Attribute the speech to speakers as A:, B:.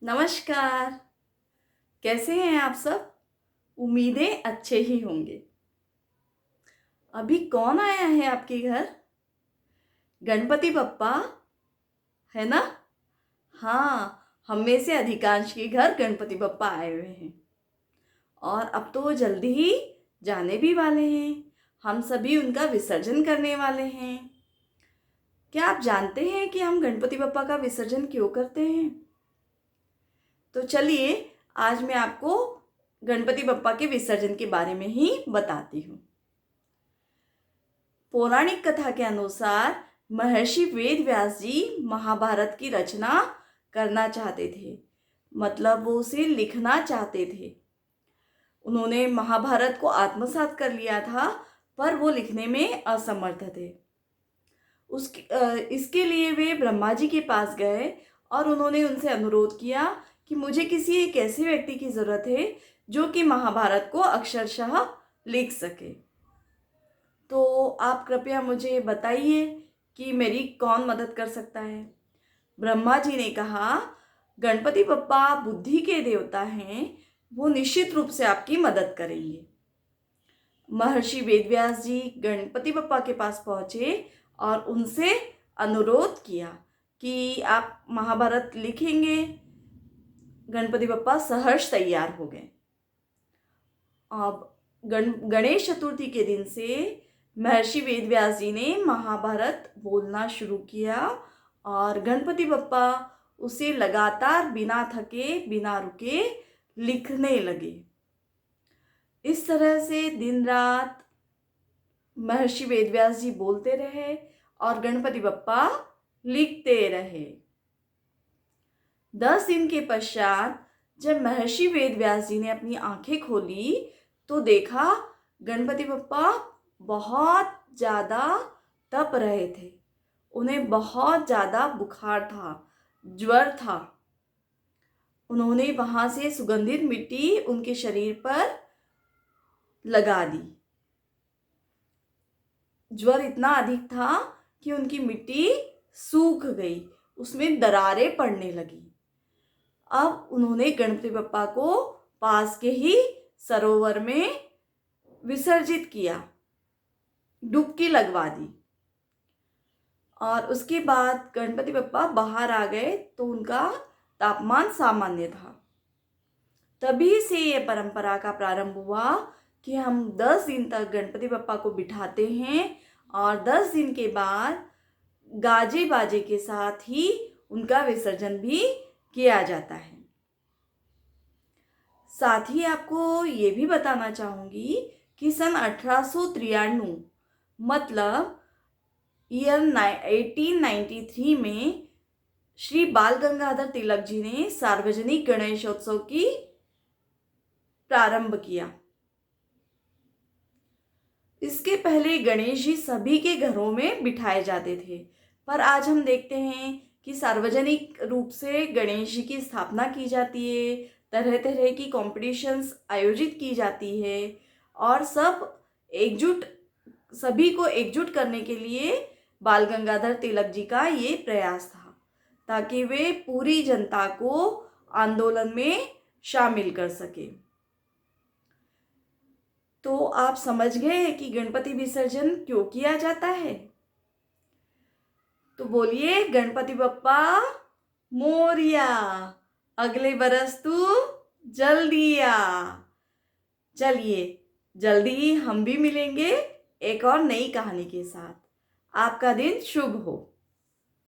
A: नमस्कार। कैसे हैं आप सब? उम्मीदें अच्छे ही होंगे। अभी कौन आया है आपके घर? गणपति बप्पा है ना? हाँ, हम में से अधिकांश के घर गणपति बप्पा आए हुए हैं और अब तो वो जल्दी ही जाने भी वाले हैं। हम सभी उनका विसर्जन करने वाले हैं। क्या आप जानते हैं कि हम गणपति बप्पा का विसर्जन क्यों करते हैं? तो चलिए, आज मैं आपको गणपति बप्पा के विसर्जन के बारे में ही बताती हूँ। पौराणिक कथा के अनुसार महर्षि वेद व्यास जी महाभारत की रचना करना चाहते थे, मतलब वो उसे लिखना चाहते थे। उन्होंने महाभारत को आत्मसात कर लिया था, पर वो लिखने में असमर्थ थे। इसके लिए वे ब्रह्मा जी के पास गए और उन्होंने उनसे अनुरोध किया कि मुझे किसी एक ऐसे व्यक्ति की ज़रूरत है जो कि महाभारत को अक्षरशः लिख सके। तो आप कृपया मुझे बताइए कि मेरी कौन मदद कर सकता है। ब्रह्मा जी ने कहा, गणपति बप्पा बुद्धि के देवता हैं, वो निश्चित रूप से आपकी मदद करेंगे। महर्षि वेदव्यास जी गणपति बप्पा के पास पहुंचे और उनसे अनुरोध किया कि आप महाभारत लिखेंगे। गणपति बप्पा सहर्ष तैयार हो गए। अब गणेश चतुर्थी के दिन से महर्षि वेदव्यास जी ने महाभारत बोलना शुरू किया और गणपति बप्पा उसे लगातार बिना थके बिना रुके लिखने लगे। इस तरह से दिन रात महर्षि वेदव्यास जी बोलते रहे और गणपति बप्पा लिखते रहे। 10 दिन के पश्चात जब महर्षि वेदव्यास जी ने अपनी आंखें खोली तो देखा गणपति बप्पा बहुत ज़्यादा तप रहे थे। उन्हें बहुत ज़्यादा बुखार था, ज्वर था। उन्होंने वहाँ से सुगंधित मिट्टी उनके शरीर पर लगा दी। ज्वर इतना अधिक था कि उनकी मिट्टी सूख गई, उसमें दरारें पड़ने लगी। अब उन्होंने गणपति बप्पा को पास के ही सरोवर में विसर्जित किया, डुबकी लगवा दी और उसके बाद गणपति बप्पा बाहर आ गए तो उनका तापमान सामान्य था। तभी से ये परंपरा का प्रारंभ हुआ कि हम 10 दिन तक गणपति बप्पा को बिठाते हैं और 10 दिन के बाद गाजे बाजे के साथ ही उनका विसर्जन भी किया जाता है। साथ ही आपको ये भी बताना चाहूँगी कि सन 1893 मतलब ईयर 1893 में श्री बाल गंगाधर तिलक जी ने सार्वजनिक गणेशोत्सव की प्रारंभ किया। इसके पहले गणेश जी सभी के घरों में बिठाए जाते थे, पर आज हम देखते हैं कि सार्वजनिक रूप से गणेश जी की स्थापना की जाती है, तरह तरह की कॉम्पिटिशन्स आयोजित की जाती है और सभी को एकजुट करने के लिए बाल गंगाधर तिलक जी का ये प्रयास था ताकि वे पूरी जनता को आंदोलन में शामिल कर सके। तो आप समझ गए कि गणपति विसर्जन क्यों किया जाता है? तो बोलिए, गणपति बप्पा मोरिया, अगले बरस तू जल्दी आ। चलिए, जल्दी ही हम भी मिलेंगे एक और नई कहानी के साथ। आपका दिन शुभ हो।